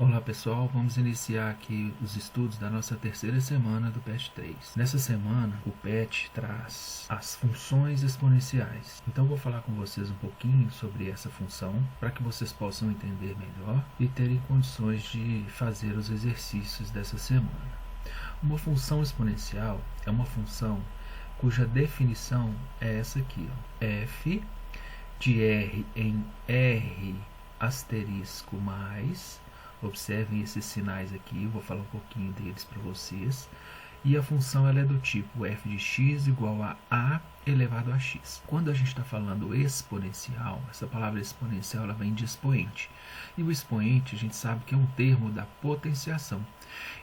Olá pessoal, vamos iniciar aqui os estudos da nossa terceira semana do PET 3. Nessa semana, o PET traz as funções exponenciais. Então vou falar com vocês um pouquinho sobre essa função, para que vocês possam entender melhor e terem condições de fazer os exercícios dessa semana. Uma função exponencial é uma função cuja definição é essa aqui, ó. F de R em R asterisco mais. Observem esses sinais aqui, vou falar um pouquinho deles para vocês. E a função ela é do tipo f de x igual a elevado a x. Quando a gente está falando exponencial, essa palavra exponencial ela vem de expoente. E o expoente a gente sabe que é um termo da potenciação.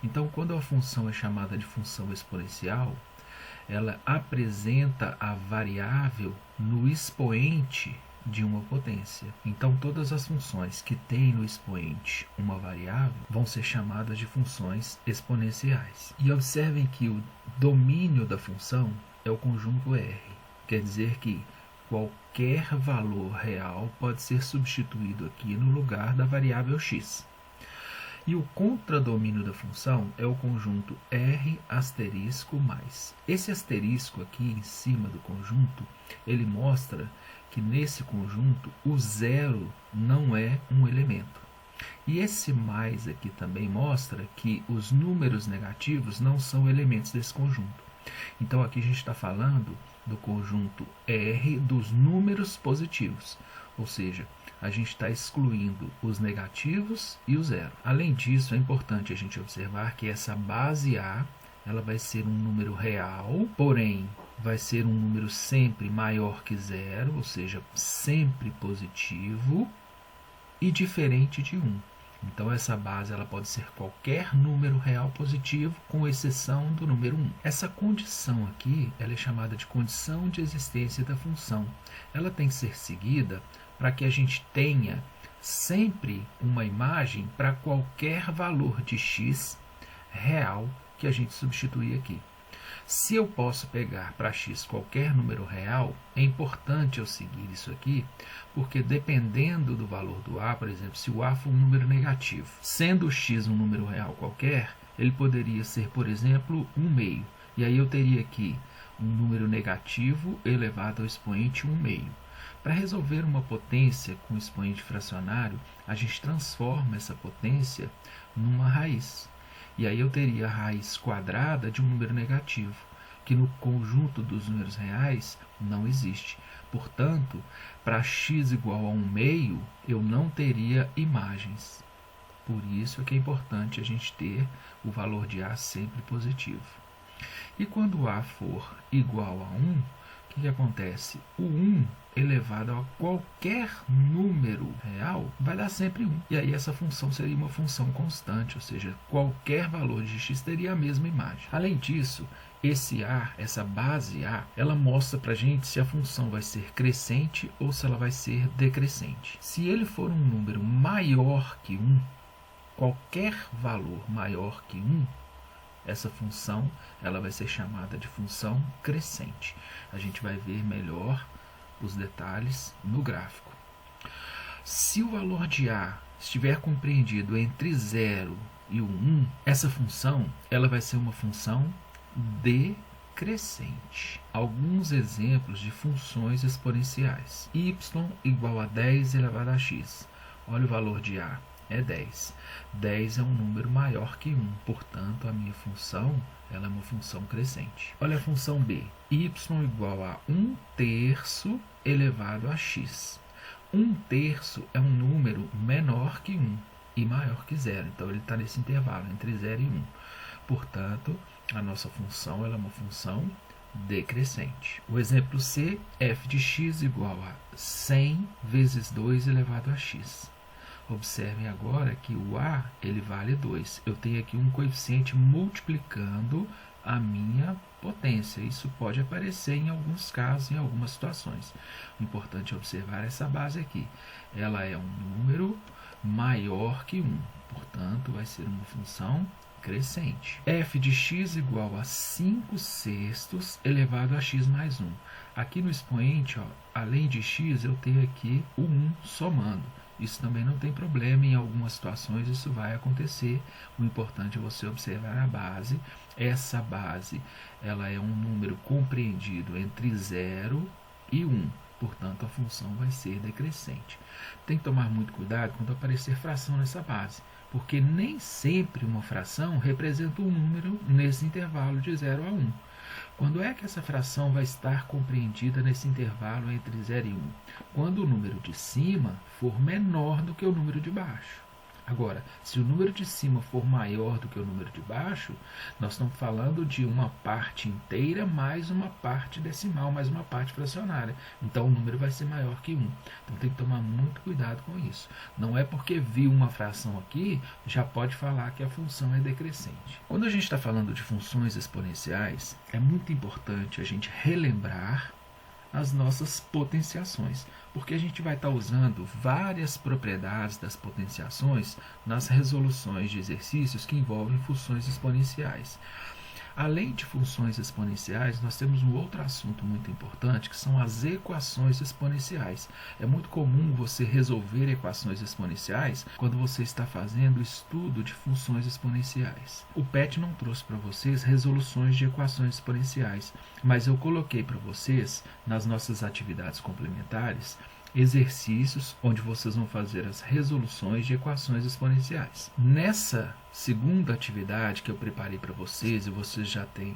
Então, quando a função é chamada de função exponencial, ela apresenta a variável no expoente de uma potência. Então, todas as funções que têm no expoente uma variável vão ser chamadas de funções exponenciais. E observem que o domínio da função é o conjunto R. Quer dizer que qualquer valor real pode ser substituído aqui no lugar da variável x. E o contradomínio da função é o conjunto R asterisco mais. Esse asterisco aqui em cima do conjunto, ele mostra que nesse conjunto o zero não é um elemento. E esse mais aqui também mostra que os números negativos não são elementos desse conjunto. Então aqui a gente está falando do conjunto R dos números positivos, ou seja, a gente está excluindo os negativos e o zero. Além disso, é importante a gente observar que essa base A ela vai ser um número real, porém vai ser um número sempre maior que zero, ou seja, sempre positivo e diferente de 1. Então essa base ela pode ser qualquer número real positivo, com exceção do número 1. Essa condição aqui ela é chamada de condição de existência da função. Ela tem que ser seguida para que a gente tenha sempre uma imagem para qualquer valor de x real que a gente substituir aqui. Se eu posso pegar para x qualquer número real, é importante eu seguir isso aqui, porque dependendo do valor do a, por exemplo, se o a for um número negativo, sendo o x um número real qualquer, ele poderia ser, por exemplo, 1/2. E aí eu teria aqui um número negativo elevado ao expoente 1/2. Para resolver uma potência com expoente fracionário, a gente transforma essa potência numa raiz. E aí eu teria a raiz quadrada de um número negativo, que no conjunto dos números reais não existe. Portanto, para x igual a 1/2, eu não teria imagens. Por isso é que é importante a gente ter o valor de a sempre positivo. E quando a for igual a 1, o que acontece? O 1 elevado a qualquer número real vai dar sempre 1. E aí essa função seria uma função constante, ou seja, qualquer valor de x teria a mesma imagem. Além disso, esse a, essa base a, ela mostra para a gente se a função vai ser crescente ou se ela vai ser decrescente. Se ele for um número maior que 1, qualquer valor maior que 1, essa função ela vai ser chamada de função crescente. A gente vai ver melhor os detalhes no gráfico. Se o valor de a estiver compreendido entre 0 e o 1, essa função ela vai ser uma função decrescente. Alguns exemplos de funções exponenciais. Y igual a 10 elevado a x. Olha o valor de a. É 10. 10 é um número maior que 1, portanto, a minha função ela é uma função crescente. Olha a função b. Y igual a 1/3 elevado a x. 1/3 é um número menor que 1 e maior que 0. Então, ele está nesse intervalo, entre 0 e 1. Portanto, a nossa função ela é uma função decrescente. O exemplo C, f de x igual a 100 vezes 2 elevado a x. Observem agora que o a ele vale 2. Eu tenho aqui um coeficiente multiplicando a minha potência. Isso pode aparecer em alguns casos, em algumas situações. O importante é observar essa base aqui. Ela é um número maior que 1. Portanto, vai ser uma função crescente. F de x igual a 5/6 elevado a x mais 1. Aqui no expoente, ó, além de x, eu tenho aqui o 1 somando. Isso também não tem problema, em algumas situações isso vai acontecer. O importante é você observar a base. Essa base, ela é um número compreendido entre 0 e 1. Portanto, a função vai ser decrescente. Tem que tomar muito cuidado quando aparecer fração nessa base, porque nem sempre uma fração representa um número nesse intervalo de 0 a 1. Quando é que essa fração vai estar compreendida nesse intervalo entre 0 e 1? Quando o número de cima for menor do que o número de baixo. Agora, se o número de cima for maior do que o número de baixo, nós estamos falando de uma parte inteira mais uma parte decimal, mais uma parte fracionária. Então, o número vai ser maior que 1. Então, tem que tomar muito cuidado com isso. Não é porque viu uma fração aqui, já pode falar que a função é decrescente. Quando a gente está falando de funções exponenciais, é muito importante a gente relembrar as nossas potenciações, porque a gente vai estar usando várias propriedades das potenciações nas resoluções de exercícios que envolvem funções exponenciais. Além de funções exponenciais, nós temos um outro assunto muito importante, que são as equações exponenciais. É muito comum você resolver equações exponenciais quando você está fazendo estudo de funções exponenciais. O PET não trouxe para vocês resoluções de equações exponenciais, mas eu coloquei para vocês, nas nossas atividades complementares, exercícios onde vocês vão fazer as resoluções de equações exponenciais. Nessa segunda atividade que eu preparei para vocês, e vocês já têm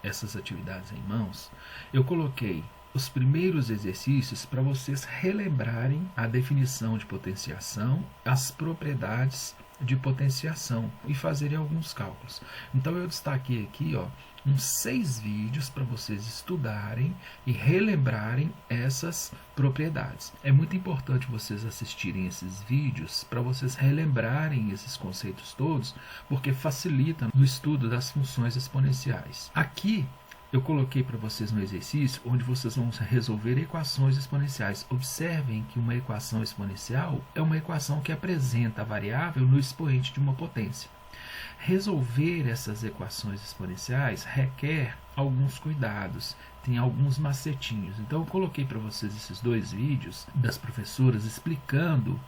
essas atividades em mãos, eu coloquei os primeiros exercícios para vocês relembrarem a definição de potenciação, as propriedades de potenciação e fazerem alguns cálculos. Então eu destaquei aqui uns 6 vídeos para vocês estudarem e relembrarem essas propriedades. É muito importante vocês assistirem esses vídeos para vocês relembrarem esses conceitos todos, porque facilita no estudo das funções exponenciais. Aqui eu coloquei para vocês um exercício onde vocês vão resolver equações exponenciais. Observem que uma equação exponencial é uma equação que apresenta a variável no expoente de uma potência. Resolver essas equações exponenciais requer alguns cuidados, tem alguns macetinhos. Então eu coloquei para vocês esses 2 vídeos das professoras explicando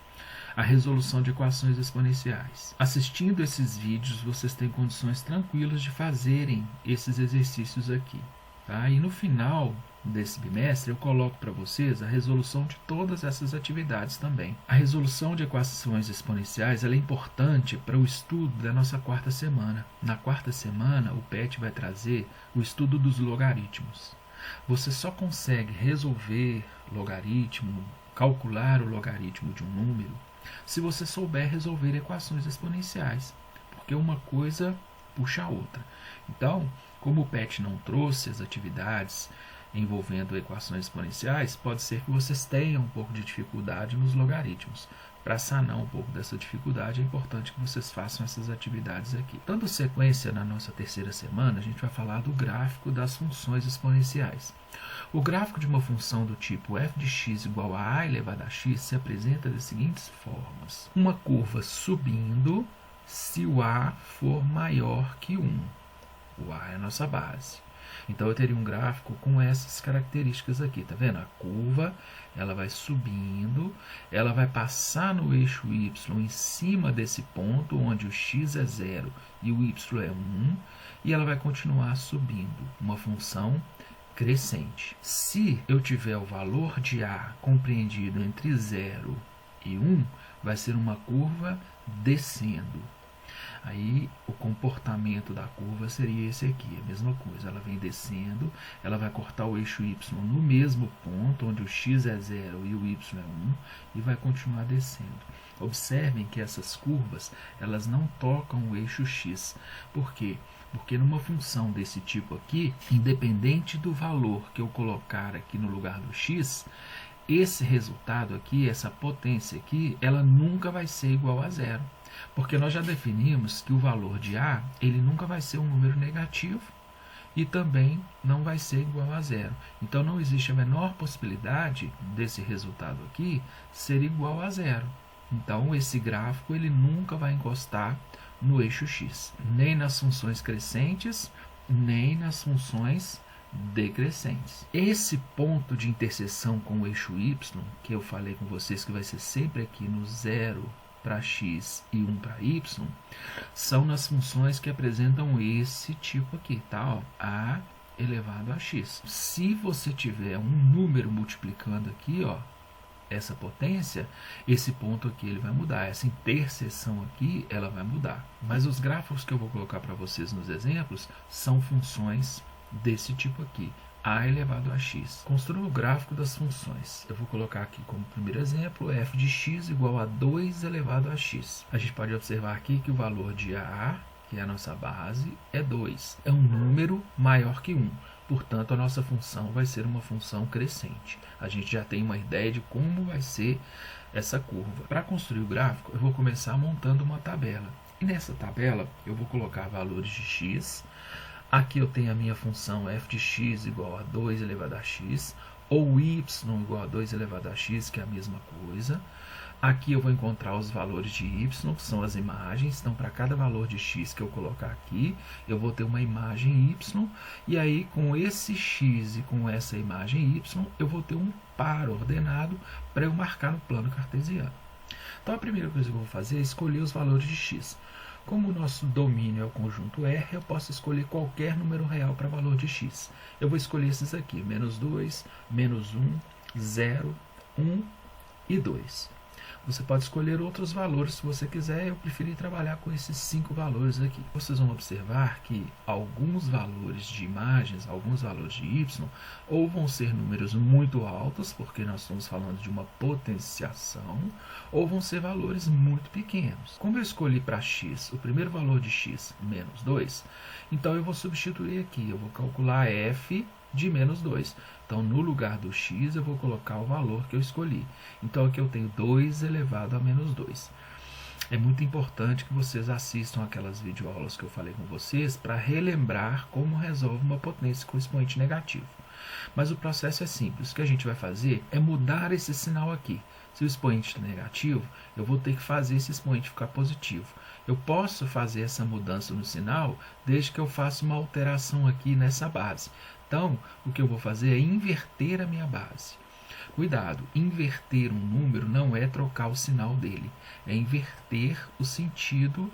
a resolução de equações exponenciais. Assistindo esses vídeos, vocês têm condições tranquilas de fazerem esses exercícios aqui. Tá? E no final desse bimestre eu coloco para vocês a resolução de todas essas atividades também. A resolução de equações exponenciais ela é importante para o estudo da nossa 4ª semana. Na 4ª semana, o PET vai trazer o estudo dos logaritmos. Você só consegue resolver logaritmo, calcular o logaritmo de um número, se você souber resolver equações exponenciais, porque uma coisa puxa a outra. Então, como o PET não trouxe as atividades envolvendo equações exponenciais, pode ser que vocês tenham um pouco de dificuldade nos logaritmos. Para sanar um pouco dessa dificuldade, é importante que vocês façam essas atividades aqui. Dando sequência na nossa 3ª semana, a gente vai falar do gráfico das funções exponenciais. O gráfico de uma função do tipo f de x igual a a elevado a x se apresenta das seguintes formas. Uma curva subindo se o a for maior que 1. O a é a nossa base. Então eu teria um gráfico com essas características aqui, tá vendo? A curva, ela vai subindo, ela vai passar no eixo y em cima desse ponto onde o x é 0 e o y é 1, e ela vai continuar subindo, uma função crescente. Se eu tiver o valor de a compreendido entre 0 e 1, vai ser uma curva descendo. Aí o comportamento da curva seria esse aqui, a mesma coisa, ela vem descendo, ela vai cortar o eixo y no mesmo ponto, onde o x é 0 e o y é 1, e vai continuar descendo. Observem que essas curvas, elas não tocam o eixo x. Por quê? Porque numa função desse tipo aqui, independente do valor que eu colocar aqui no lugar do x, esse resultado aqui, essa potência aqui, ela nunca vai ser igual a 0. Porque nós já definimos que o valor de a, ele nunca vai ser um número negativo e também não vai ser igual a 0. Então não existe a menor possibilidade desse resultado aqui ser igual a 0. Então esse gráfico ele nunca vai encostar no eixo x, nem nas funções crescentes, nem nas funções decrescentes. Esse ponto de interseção com o eixo y, que eu falei com vocês que vai ser sempre aqui no 0 para x e 1 para y, são nas funções que apresentam esse tipo aqui, tá? Ó, a elevado a x. Se você tiver um número multiplicando aqui, ó, essa potência, esse ponto aqui ele vai mudar, essa interseção aqui ela vai mudar. Mas os gráficos que eu vou colocar para vocês nos exemplos são funções desse tipo aqui, a elevado a x. Construa o gráfico das funções. Eu vou colocar aqui como primeiro exemplo f de x igual a 2 elevado a x. A gente pode observar aqui que o valor de a, que é a nossa base, é 2. É um número maior que 1. Portanto, a nossa função vai ser uma função crescente. A gente já tem uma ideia de como vai ser essa curva. Para construir o gráfico, eu vou começar montando uma tabela. E nessa tabela, eu vou colocar valores de x. Aqui eu tenho a minha função f de x igual a 2 elevado a x, ou y igual a 2 elevado a x, que é a mesma coisa. Aqui eu vou encontrar os valores de y, que são as imagens. Então, para cada valor de x que eu colocar aqui, eu vou ter uma imagem y. E aí, com esse x e com essa imagem y, eu vou ter um par ordenado para eu marcar no plano cartesiano. Então, a primeira coisa que eu vou fazer é escolher os valores de x. Como o nosso domínio é o conjunto R, eu posso escolher qualquer número real para valor de x. Eu vou escolher esses aqui, menos 2, menos 1, 0, 1 e 2. Você pode escolher outros valores se você quiser. Eu preferi trabalhar com esses 5 valores aqui. Vocês vão observar que alguns valores de imagens, alguns valores de y, ou vão ser números muito altos, porque nós estamos falando de uma potenciação, ou vão ser valores muito pequenos. Como eu escolhi para x o primeiro valor de x menos 2, então eu vou substituir aqui. Eu vou calcular f de menos 2. Então, no lugar do x, eu vou colocar o valor que eu escolhi. Então, aqui eu tenho 2 elevado a menos 2. É muito importante que vocês assistam aquelas videoaulas que eu falei com vocês para relembrar como resolve uma potência com expoente negativo. Mas o processo é simples. O que a gente vai fazer é mudar esse sinal aqui. Se o expoente está negativo, eu vou ter que fazer esse expoente ficar positivo. Eu posso fazer essa mudança no sinal desde que eu faça uma alteração aqui nessa base. Então, o que eu vou fazer é inverter a minha base. Cuidado, inverter um número não é trocar o sinal dele, é inverter o sentido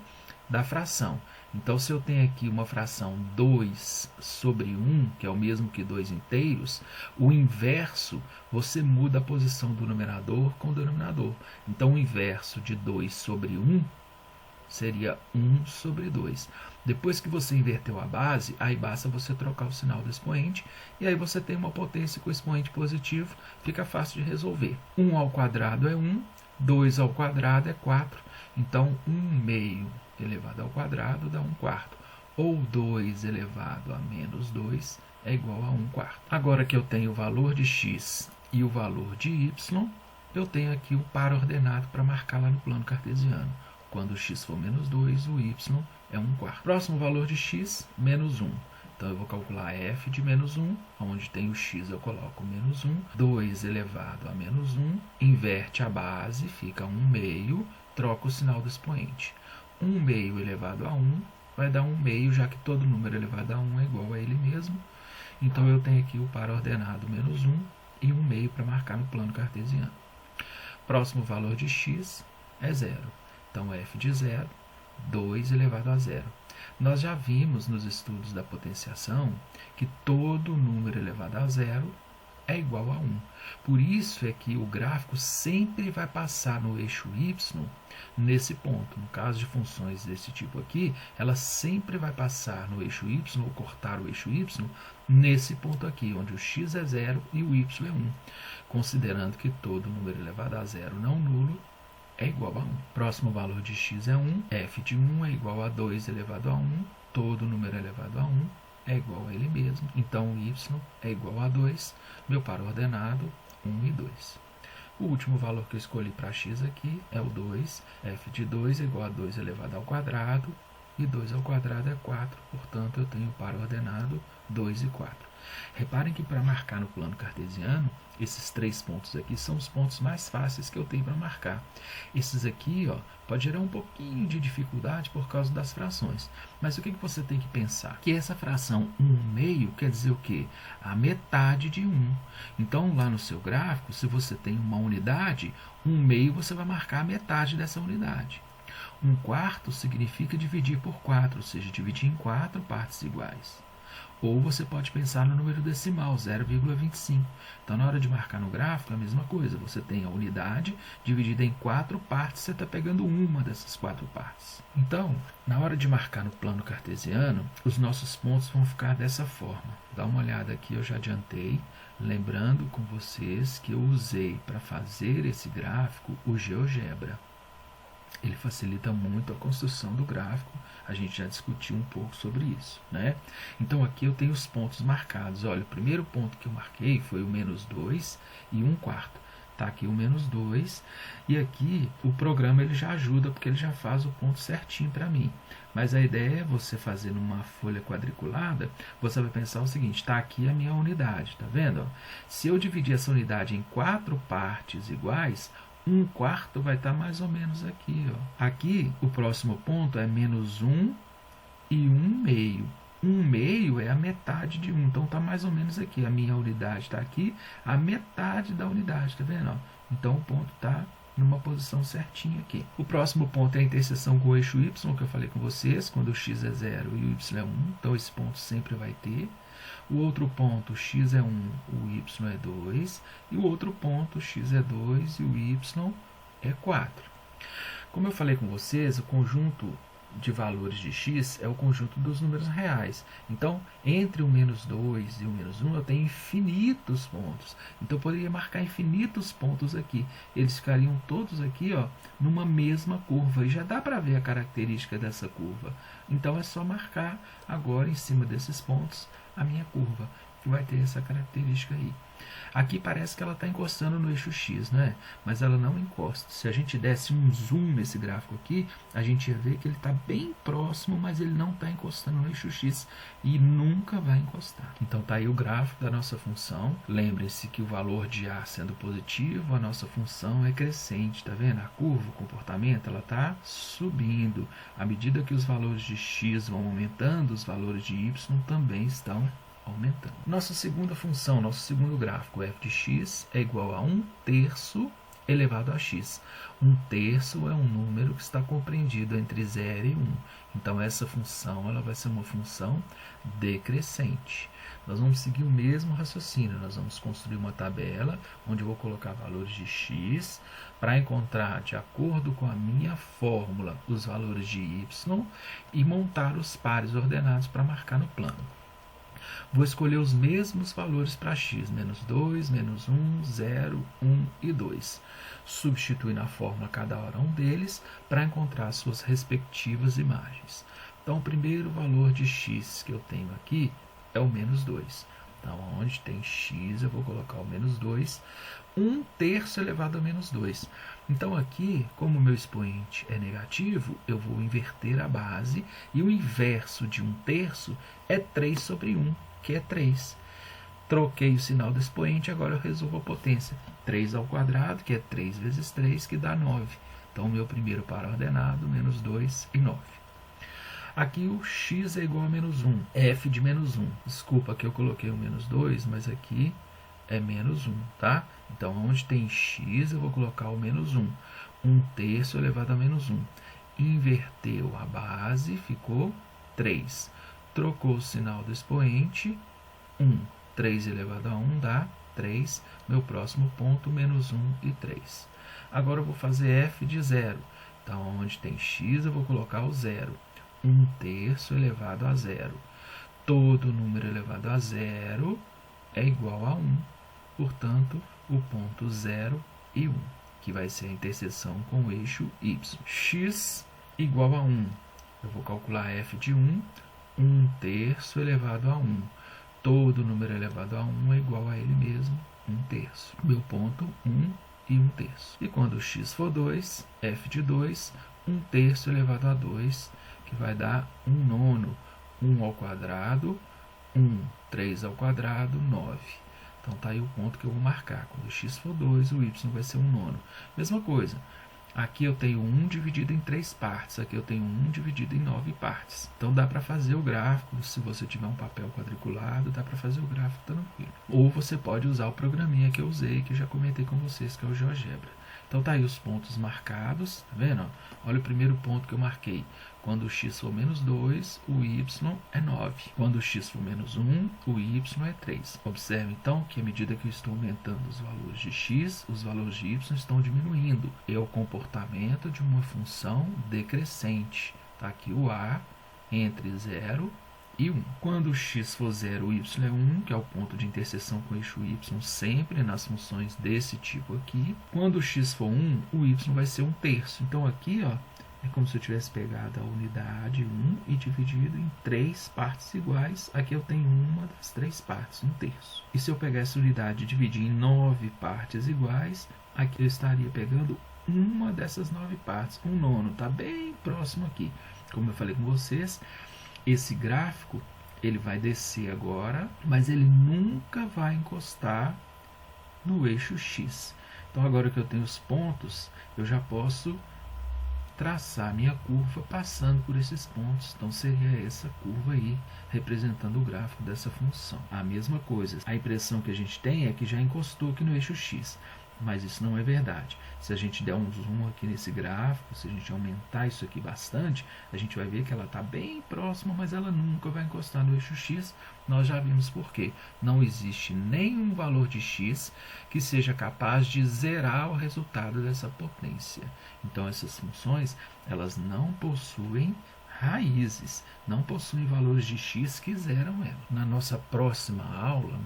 da fração. Então, se eu tenho aqui uma fração 2 sobre 1, que é o mesmo que 2 inteiros, o inverso, você muda a posição do numerador com o denominador. Então, o inverso de 2 sobre 1 seria 1 sobre 2. Depois que você inverteu a base, aí basta você trocar o sinal do expoente, e aí você tem uma potência com expoente positivo, fica fácil de resolver. 1 ao quadrado é 1, 2 ao quadrado é 4, então 1 meio elevado ao quadrado dá 1 quarto, ou 2 elevado a menos 2 é igual a 1 quarto. Agora que eu tenho o valor de x e o valor de y, eu tenho aqui o par ordenado para marcar lá no plano cartesiano. Quando o x for menos 2, o y é 1 quarto. Próximo valor de x, menos 1. Então, eu vou calcular f de menos 1, onde tem o x eu coloco menos 1. 2 elevado a menos 1, inverte a base, fica 1 meio, troca o sinal do expoente. 1 meio elevado a 1 vai dar 1 meio, já que todo número elevado a 1 é igual a ele mesmo. Então, eu tenho aqui o par ordenado menos 1 e 1 meio para marcar no plano cartesiano. Próximo valor de x é 0. Então, f de 0, 2 elevado a 0. Nós já vimos nos estudos da potenciação que todo número elevado a 0 é igual a 1. Por isso é que o gráfico sempre vai passar no eixo y nesse ponto. No caso de funções desse tipo aqui, ela sempre vai passar no eixo y, ou cortar o eixo y, nesse ponto aqui, onde o x é 0 e o y é 1. Considerando que todo número elevado a 0 não nulo é igual a 1. Próximo valor de x é 1. F de 1 é igual a 2 elevado a 1. Todo número elevado a 1 é igual a ele mesmo. Então, y é igual a 2. Meu par ordenado, 1 e 2. O último valor que eu escolhi para x aqui é o 2. F de 2 é igual a 2 elevado ao quadrado. E 2 ao quadrado é 4. Portanto, eu tenho o par ordenado 2 e 4. Reparem que para marcar no plano cartesiano, esses 3 pontos aqui são os pontos mais fáceis que eu tenho para marcar. Esses aqui, ó, pode gerar um pouquinho de dificuldade por causa das frações. Mas o que você tem que pensar? Que essa fração 1/2 quer dizer o quê? A metade de 1. Então, lá no seu gráfico, se você tem uma unidade, 1/2 você vai marcar a metade dessa unidade. 1/4 significa dividir por 4, ou seja, dividir em 4 partes iguais. Ou você pode pensar no número decimal, 0,25. Então, na hora de marcar no gráfico, é a mesma coisa. Você tem a unidade dividida em 4 partes, você está pegando uma dessas 4 partes. Então, na hora de marcar no plano cartesiano, os nossos pontos vão ficar dessa forma. Dá uma olhada aqui, eu já adiantei. Lembrando com vocês que eu usei para fazer esse gráfico o GeoGebra. Ele facilita muito a construção do gráfico. A gente já discutiu um pouco sobre isso, né? Então aqui eu tenho os pontos marcados. Olha, o primeiro ponto que eu marquei foi o -2 e 1/4. Tá aqui o -2 e aqui o programa ele já ajuda porque ele já faz o ponto certinho para mim. Mas a ideia é você fazer numa folha quadriculada, você vai pensar o seguinte, tá aqui a minha unidade, tá vendo? Se eu dividir essa unidade em 4 partes iguais, 1/4 vai estar mais ou menos aqui, ó. Aqui, o próximo ponto é -1 e 1/2. 1/2 é a metade de 1, então está mais ou menos aqui. A minha unidade está aqui, a metade da unidade, tá vendo? Então o ponto está numa posição certinha aqui. O próximo ponto é a interseção com o eixo Y, que eu falei com vocês, quando o x é 0 e o y é 1, então esse ponto sempre vai ter. O outro ponto, x é 1, o y é 2. E o outro ponto, x é 2 e o y é 4. Como eu falei com vocês, o conjunto de valores de x é o conjunto dos números reais. Então, entre o -2 e o -1, eu tenho infinitos pontos. Então, eu poderia marcar infinitos pontos aqui. Eles ficariam todos aqui, ó, numa mesma curva. E já dá para ver a característica dessa curva. Então, é só marcar agora, em cima desses pontos, a minha curva, que vai ter essa característica aí. Aqui parece que ela está encostando no eixo X, né? Mas ela não encosta. Se a gente desse um zoom nesse gráfico aqui, a gente ia ver que ele está bem próximo, mas ele não está encostando no eixo X e nunca vai encostar. Então tá aí o gráfico da nossa função. Lembre-se que o valor de A sendo positivo, a nossa função é crescente, tá vendo? A curva, o comportamento, ela está subindo. À medida que os valores de X vão aumentando, os valores de Y também estão aumentando. Nossa segunda função, nosso segundo gráfico, f de x é igual a 1/3 elevado a x. 1/3 é um número que está compreendido entre 0 e 1. Então, essa função ela vai ser uma função decrescente. Nós vamos seguir o mesmo raciocínio. Nós vamos construir uma tabela onde eu vou colocar valores de x para encontrar, de acordo com a minha fórmula, os valores de y e montar os pares ordenados para marcar no plano. Vou escolher os mesmos valores para x, -2, -1, 0, 1 e 2. Substituir na fórmula cada hora um deles para encontrar suas respectivas imagens. Então, o primeiro valor de x que eu tenho aqui é o -2. Então, onde tem x, eu vou colocar o -2. 1/3 elevado a -2. Então, aqui, como o meu expoente é negativo, eu vou inverter a base. E o inverso de 1/3 é 3 sobre 1, que é 3. Troquei o sinal do expoente, agora eu resolvo a potência. 3 ao quadrado, que é 3 vezes 3, que dá 9. Então, o meu primeiro par ordenado, -2 e 9. Aqui o x é igual a -1, f de -1. Desculpa que eu coloquei o -2, mas aqui é -1, tá? Então, onde tem x, eu vou colocar o -1. 1/3 elevado a -1. Inverteu a base, ficou 3. Trocou o sinal do expoente, 1. 3 elevado a 1 dá 3. Meu próximo ponto, -1 e 3. Agora eu vou fazer f de 0. Então, onde tem x, eu vou colocar o 0. 1/3 elevado a 0. Todo número elevado a 0 é igual a 1. Portanto, o ponto 0 e 1, que vai ser a interseção com o eixo y. X igual a 1. Eu vou calcular f de 1. 1/3 elevado a 1. Todo número elevado a 1 é igual a ele mesmo, 1/3. Meu ponto, 1 e 1/3. E quando x for 2, f de 2, 1/3 elevado a 2, que vai dar 1/9. 1 ao quadrado, 1, 3 ao quadrado, 9. Então tá aí o ponto que eu vou marcar. Quando x for 2, o y vai ser 1/9. Mesma coisa. Aqui eu tenho 1 dividido em 3 partes. Aqui eu tenho 1 dividido em 9 partes. Então dá para fazer o gráfico. Se você tiver um papel quadriculado, dá para fazer o gráfico tranquilo. Ou você pode usar o programinha que eu usei, que eu já comentei com vocês, que é o GeoGebra. Então tá aí os pontos marcados. Tá vendo? Olha o primeiro ponto que eu marquei. Quando o x for menos 2, o y é 9. Quando o x for menos 1, o y é 3. Observe então que à medida que eu estou aumentando os valores de x, os valores de y estão diminuindo. É o comportamento de uma função decrescente. Está aqui o a entre 0 e 1. Quando o x for 0, o y é 1, que é o ponto de interseção com o eixo y sempre nas funções desse tipo aqui. Quando o x for 1, o y vai ser 1/3. Então aqui, ó, é como se eu tivesse pegado a unidade 1 e dividido em 3 partes iguais. Aqui eu tenho uma das 3 partes, 1/3. E se eu pegar essa unidade e dividir em 9 partes iguais, aqui eu estaria pegando uma dessas 9 partes, 1/9. Está bem próximo aqui. Como eu falei com vocês, esse gráfico ele vai descer agora, mas ele nunca vai encostar no eixo x. Então agora que eu tenho os pontos, eu já posso traçar minha curva passando por esses pontos. Então seria essa curva aí representando o gráfico dessa função. A mesma coisa, a impressão que a gente tem é que já encostou aqui no eixo x, mas isso não é verdade. Se a gente der um zoom aqui nesse gráfico, se a gente aumentar isso aqui bastante, a gente vai ver que ela está bem próxima, mas ela nunca vai encostar no eixo x. Nós já vimos por quê. Não existe nenhum valor de x que seja capaz de zerar o resultado dessa potência. Então essas funções, elas não possuem raízes, não possuem valores de x que zeram ela. Na nossa próxima aula,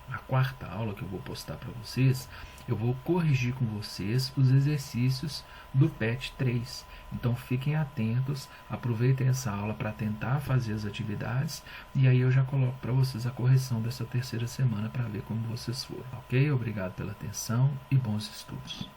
na quarta aula que eu vou postar para vocês, eu vou corrigir com vocês os exercícios do PET 3. Então fiquem atentos, aproveitem essa aula para tentar fazer as atividades e aí eu já coloco para vocês a correção dessa terceira semana para ver como vocês foram. Ok? Obrigado pela atenção e bons estudos.